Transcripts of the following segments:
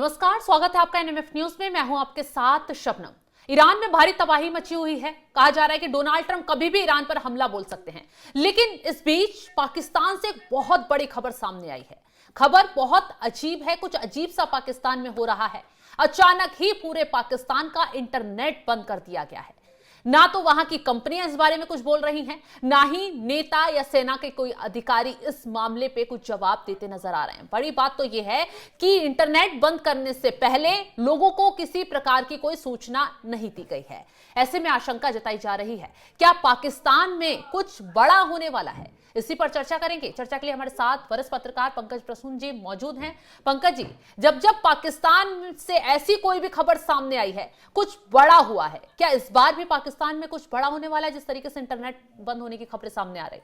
नमस्कार, स्वागत है आपका एनएमएफ न्यूज में। मैं हूं आपके साथ शबनम। ईरान में भारी तबाही मची हुई है। कहा जा रहा है कि डोनाल्ड ट्रंप कभी भी ईरान पर हमला बोल सकते हैं, लेकिन इस बीच पाकिस्तान से एक बहुत बड़ी खबर सामने आई है। खबर बहुत अजीब है, कुछ अजीब सा पाकिस्तान में हो रहा है। अचानक ही पूरे पाकिस्तान का इंटरनेट बंद कर दिया गया है। ना तो वहां की कंपनियां इस बारे में कुछ बोल रही हैं, ना ही नेता या सेना के कोई अधिकारी इस मामले पे कुछ जवाब देते नजर आ रहे हैं। बड़ी बात तो यह है कि इंटरनेट बंद करने से पहले लोगों को किसी प्रकार की कोई सूचना नहीं दी गई है। ऐसे में आशंका जताई जा रही है, क्या पाकिस्तान में कुछ बड़ा होने वाला है? इसी पर चर्चा करेंगे। चर्चा के लिए हमारे साथ वरिष्ठ पत्रकार पंकज प्रसून जी मौजूद हैं। पंकज जी, जब पाकिस्तान से ऐसी कोई भी खबर सामने आई है, कुछ बड़ा हुआ है, क्या इस बार भी पाकिस्तान में कुछ बड़ा होने वाला है जिस तरीके से इंटरनेट बंद होने की खबरें सामने आ रही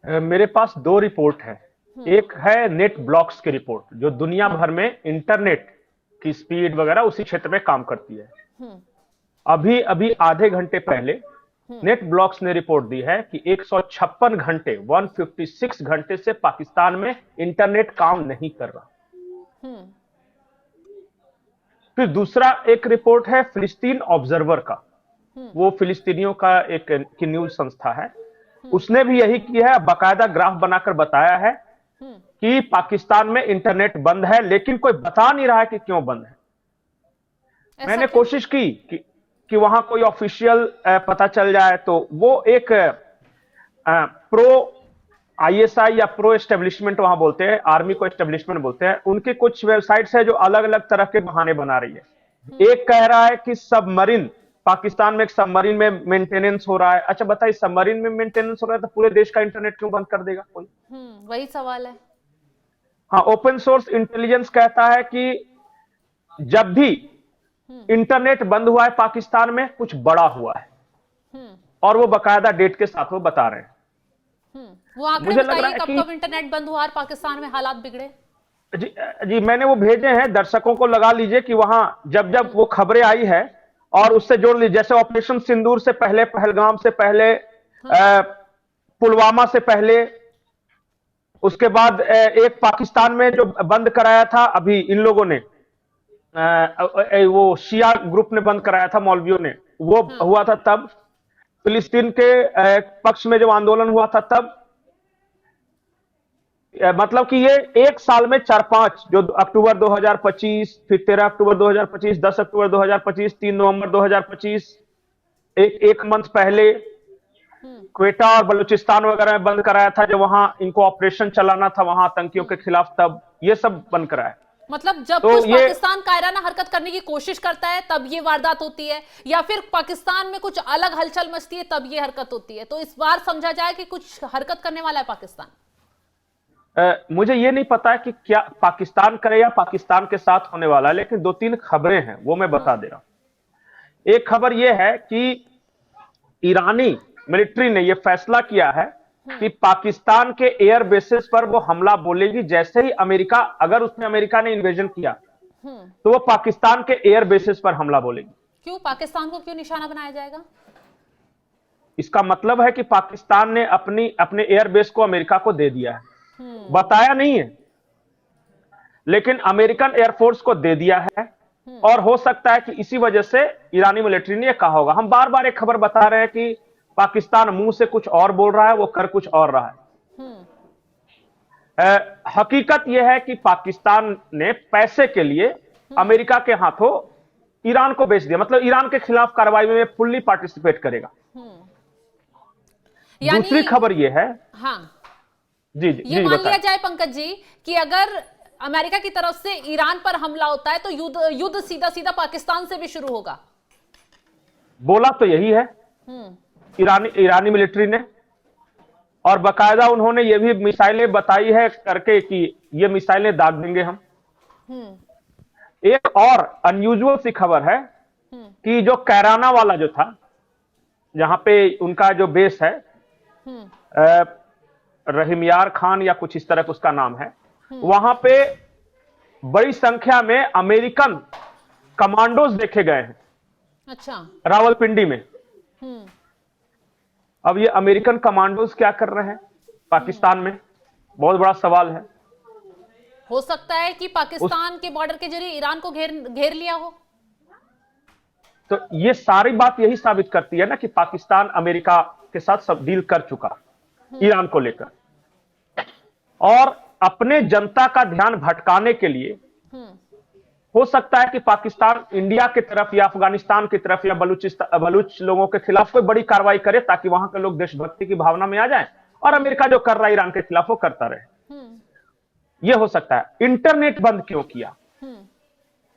है? मेरे पास दो रिपोर्ट है। एक है नेट ब्लॉक्स की रिपोर्ट, जो दुनिया भर में इंटरनेट की स्पीड वगैरह उसी क्षेत्र में काम करती है। अभी अभी आधे घंटे पहले नेट ब्लॉक्स ने रिपोर्ट दी है कि 156 घंटे 156 घंटे से पाकिस्तान में इंटरनेट काम नहीं कर रहा। फिर दूसरा एक रिपोर्ट है फिलिस्तीन ऑब्जर्वर का, वो फिलिस्तीनियों का एक की न्यूज संस्था है। उसने भी यही किया है, बाकायदा ग्राफ बनाकर बताया है कि पाकिस्तान में इंटरनेट बंद है, लेकिन कोई बता नहीं रहा है कि क्यों बंद है। मैंने कोशिश की कि वहां कोई ऑफिशियल पता चल जाए, तो वो एक प्रो आईएसआई या प्रो एस्टेब्लिशमेंट वहां बोलते हैं, आर्मी को एस्टेब्लिशमेंट बोलते हैं, उनकी कुछ वेबसाइट्स है जो अलग अलग तरह के बहाने बना रही है। एक कह रहा है कि सबमरीन, पाकिस्तान में एक सबमरीन में मेंटेनेंस हो रहा है। अच्छा बताइए, सबमरीन में मेंटेनेंस हो रहा है तो पूरे देश का इंटरनेट क्यों बंद कर देगा कोई? वही सवाल है। हाँ, ओपन सोर्स इंटेलिजेंस कहता है कि जब भी इंटरनेट बंद हुआ है पाकिस्तान में, कुछ बड़ा हुआ है, और वो बकायदा डेट के साथ वो बता रहे हैं। वो आंकड़े बताइए, कब इंटरनेट बंद हुआ और पाकिस्तान में हालात बिगड़े? जी मैंने वो भेजे हैं, दर्शकों को लगा लीजिए कि वहां जब जब वो खबरें आई है और उससे जोड़ लीजिए। जैसे ऑपरेशन सिंदूर से पहले, पहलगाम से पहले, पुलवामा से पहले, उसके बाद एक पाकिस्तान में जो बंद कराया था अभी इन लोगों ने, वो शिया ग्रुप ने बंद कराया था, मौलवियों ने, वो हुआ था तब। फिलिस्तीन के पक्ष में जब आंदोलन हुआ था तब। मतलब कि ये एक साल में 4-5, जो अक्टूबर 2025, फिर 13 अक्टूबर 2025, 10 अक्टूबर 2025, 3 नवंबर 2025, एक मंथ पहले क्वेटा और बलूचिस्तान वगैरह में बंद कराया था, जब वहां इनको ऑपरेशन चलाना था वहां आतंकियों के खिलाफ, तब ये सब बंद कराया। मतलब जब कुछ पाकिस्तान कायराना हरकत करने की कोशिश करता है तब ये वारदात होती है, या फिर पाकिस्तान में कुछ अलग हलचल मचती है तब ये हरकत होती है? तो इस बार समझा जाए कि कुछ हरकत करने वाला है पाकिस्तान। मुझे ये नहीं पता है कि क्या पाकिस्तान करे या पाकिस्तान के साथ होने वाला है, लेकिन 2-3 खबरें हैं, वो मैं बता दे रहा हूं। एक खबर यह है कि ईरानी मिलिट्री ने यह फैसला किया है कि पाकिस्तान के एयर बेसिस पर वो हमला बोलेगी जैसे ही अमेरिका, अगर उसमें अमेरिका ने इन्वेजन किया तो वो पाकिस्तान के एयर बेसिस पर हमला बोलेगी। क्यों पाकिस्तान को क्यों निशाना बनाया जाएगा? इसका मतलब है कि पाकिस्तान ने अपने एयर बेस को अमेरिका को दे दिया है। बताया नहीं है, लेकिन अमेरिकन एयरफोर्स को दे दिया है, और हो सकता है कि इसी वजह से ईरानी मिलिट्री ने कहा होगा। हम बार बार एक खबर बता रहे हैं कि पाकिस्तान मुंह से कुछ और बोल रहा है, वो कर कुछ और रहा है। हकीकत यह है कि पाकिस्तान ने पैसे के लिए अमेरिका के हाथों ईरान को बेच दिया, मतलब ईरान के खिलाफ कार्रवाई में फुल्ली पार्टिसिपेट करेगा। दूसरी खबर यह है, जी ये मान लिया जाए पंकज जी कि अगर अमेरिका की तरफ से ईरान पर हमला होता है तो युद्ध सीधा सीधा पाकिस्तान से भी शुरू होगा। बोला तो यही है ईरानी मिलिट्री ने, और बकायदा उन्होंने ये भी मिसाइलें बताई है करके कि ये मिसाइलें दाग देंगे हम। एक और अनयूजुअल सी खबर है कि जो कैराना वाला जो था, जहां पे उनका जो बेस है, रहीमयार खान या कुछ इस तरह का उसका नाम है, वहां पे बड़ी संख्या में अमेरिकन कमांडोज देखे गए हैं। अच्छा। रावलपिंडी में। अब ये अमेरिकन कमांडोज क्या कर रहे हैं पाकिस्तान में, बहुत बड़ा सवाल है। हो सकता है कि पाकिस्तान के बॉर्डर के जरिए ईरान को घेर लिया हो। तो ये सारी बात यही साबित करती है ना कि पाकिस्तान अमेरिका के साथ सब डील कर चुका ईरान को लेकर, और अपने जनता का ध्यान भटकाने के लिए हो सकता है कि पाकिस्तान इंडिया की तरफ या अफगानिस्तान की तरफ या बलूच लोगों के खिलाफ कोई बड़ी कार्रवाई करे, ताकि वहां के लोग देशभक्ति की भावना में आ जाएं और अमेरिका जो कर रहा है ईरान के खिलाफ वो करता रहे। यह हो सकता है। इंटरनेट बंद क्यों किया?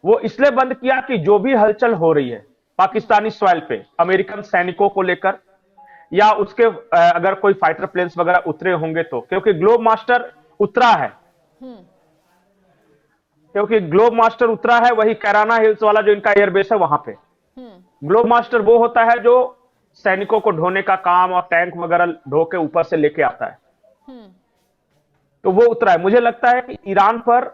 वो इसलिए बंद किया कि जो भी हलचल हो रही है पाकिस्तानी सॉइल पे अमेरिकन सैनिकों को लेकर, या उसके अगर कोई फाइटर प्लेन्स वगैरह उतरे होंगे तो, क्योंकि ग्लोब मास्टर उतरा है, वही कैराना हिल्स वाला जो इनका एयरबेस है वहां पे। ग्लोब मास्टर वो होता है जो सैनिकों को ढोने का काम और टैंक वगैरह ढो के ऊपर से लेके आता है, तो वो उतरा है। मुझे लगता है कि ईरान पर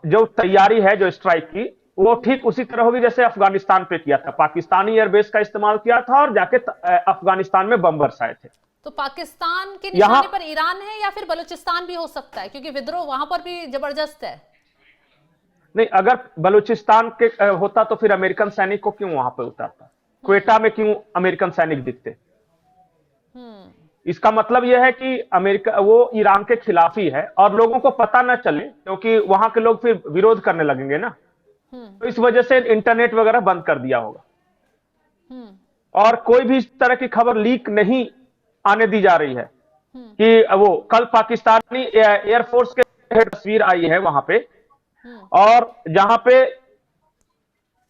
जो तैयारी है जो स्ट्राइक की, वो ठीक उसी तरह होगी जैसे अफगानिस्तान पे किया था। पाकिस्तानी एयरबेस का इस्तेमाल किया था और जाके अफगानिस्तान में बम बरसाए थे। तो पाकिस्तान के निशाने पर ईरान है या फिर बलूचिस्तान भी हो सकता है, क्योंकि विद्रोह वहां पर भी जबरदस्त है। नहीं, अगर बलूचिस्तान के होता तो फिर अमेरिकन सैनिक को क्यों वहां पे उतारता? क्वेटा में क्यों अमेरिकन सैनिक दिखते? इसका मतलब यह है कि अमेरिका वो ईरान के खिलाफ ही है और लोगों को पता ना चले, क्योंकि वहां के लोग फिर विरोध करने लगेंगे ना। तो इस वजह से इंटरनेट वगैरह बंद कर दिया होगा और कोई भी इस तरह की खबर लीक नहीं आने दी जा रही है कि वो कल पाकिस्तानी एयरफोर्स के तस्वीर आई है वहां पे, और जहां पे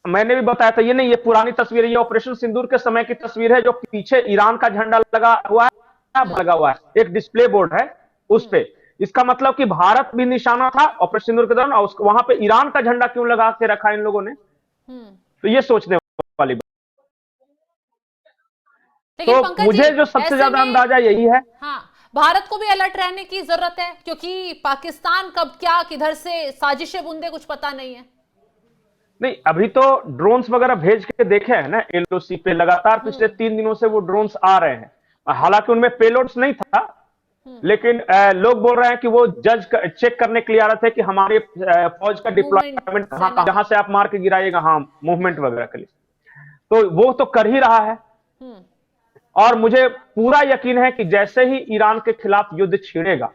मैंने भी बताया था, ये नहीं, ये पुरानी तस्वीर है, ये ऑपरेशन सिंदूर के समय की तस्वीर है, जो पीछे ईरान का झंडा लगा हुआ है, एक डिस्प्ले बोर्ड है उस पे। इसका मतलब कि भारत भी निशाना था ऑपरेशन सिंदूर के दौरान, और वहां पे ईरान का झंडा क्यों लगा के रखा इन लोगों ने? तो ये सोचने वाली बात। तो मुझे जो सबसे ज्यादा अंदाजा यही है, हाँ, भारत को भी अलर्ट रहने की जरूरत है, क्योंकि पाकिस्तान कब क्या किधर से साजिशें बुंदे कुछ पता नहीं है। नहीं, अभी तो ड्रोन्स वगैरह भेज के देखे हैं ना एलओसी पे, लगातार पिछले 3 दिनों से वो ड्रोन्स आ रहे हैं। हालांकि उनमें पेलोड्स नहीं था, लेकिन लोग बोल रहे हैं कि वो चेक करने के लिए आ रहे थे कि हमारे फौज का डिप्लॉयमेंट कहां, जहां से आप मार के गिराइएगा, हाँ, मूवमेंट वगैरह के लिए। तो वो तो कर ही रहा है, और मुझे पूरा यकीन है कि जैसे ही ईरान के खिलाफ युद्ध छिड़ेगा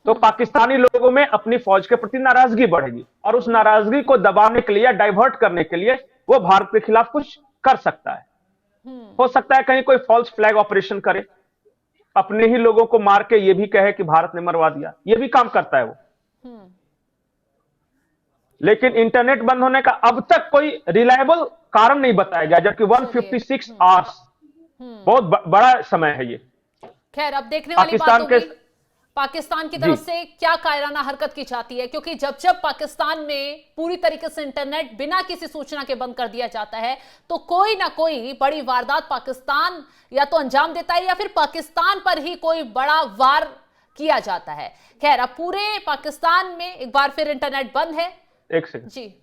तो पाकिस्तानी लोगों में अपनी फौज के प्रति नाराजगी बढ़ेगी, और उस नाराजगी को दबाने के लिए या डाइवर्ट करने के लिए वो भारत के खिलाफ कुछ कर सकता है। हो सकता है कहीं कोई फॉल्स फ्लैग ऑपरेशन करे, अपने ही लोगों को मार के ये भी कहे कि भारत ने मरवा दिया, ये भी काम करता है वो। लेकिन इंटरनेट बंद होने का अब तक कोई रिलायबल कारण नहीं बताया गया, जबकि 156 आवर्स बहुत बड़ा समय है ये। खैर, अब देखने वाली बात होगी पाकिस्तान की तरफ से क्या कायराना हरकत की जाती है, क्योंकि जब जब पाकिस्तान में पूरी तरीके से इंटरनेट बिना किसी सूचना के बंद कर दिया जाता है, तो कोई ना कोई बड़ी वारदात पाकिस्तान या तो अंजाम देता है या फिर पाकिस्तान पर ही कोई बड़ा वार किया जाता है। खैर, अब पूरे पाकिस्तान में एक बार फिर इंटरनेट बंद है। एक सेकंड जी,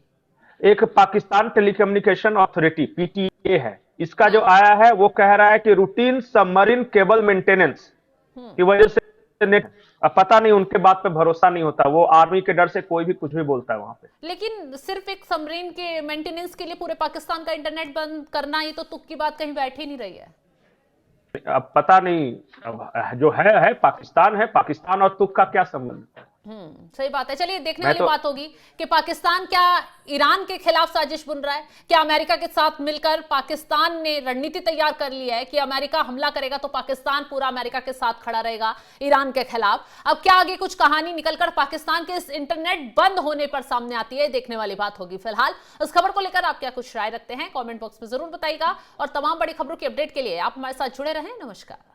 एक पाकिस्तान टेलीकम्युनिकेशन अथॉरिटी पीटीए है, इसका जो आया है वो कह रहा है कि रूटीन सबमरीन केबल मेंटेनेंस की वजह से नेट, पता नहीं, उनके बात पे भरोसा नहीं होता, वो आर्मी के डर से कोई भी कुछ भी बोलता है वहां पे। लेकिन सिर्फ एक सबमरीन के मेंटेनेंस के लिए पूरे पाकिस्तान का इंटरनेट बंद करना, ही तो तुक की बात कहीं बैठ ही नहीं रही है। अब पता नहीं, अब जो है पाकिस्तान है, पाकिस्तान और तुक का क्या संबंध? सही बात है। चलिए, देखने वाली बात होगी कि पाकिस्तान क्या ईरान के खिलाफ साजिश बुन रहा है, क्या अमेरिका के साथ मिलकर पाकिस्तान ने रणनीति तैयार कर ली है कि अमेरिका हमला करेगा तो पाकिस्तान पूरा अमेरिका के साथ खड़ा रहेगा ईरान के खिलाफ। अब क्या आगे कुछ कहानी निकलकर पाकिस्तान के इस इंटरनेट बंद होने पर सामने आती है, देखने वाली बात होगी। फिलहाल इस खबर को लेकर आप क्या कुछ राय रखते हैं, कॉमेंट बॉक्स में जरूर बताइएगा, और तमाम बड़ी खबरों की अपडेट के लिए आप हमारे साथ जुड़े रहें। नमस्कार।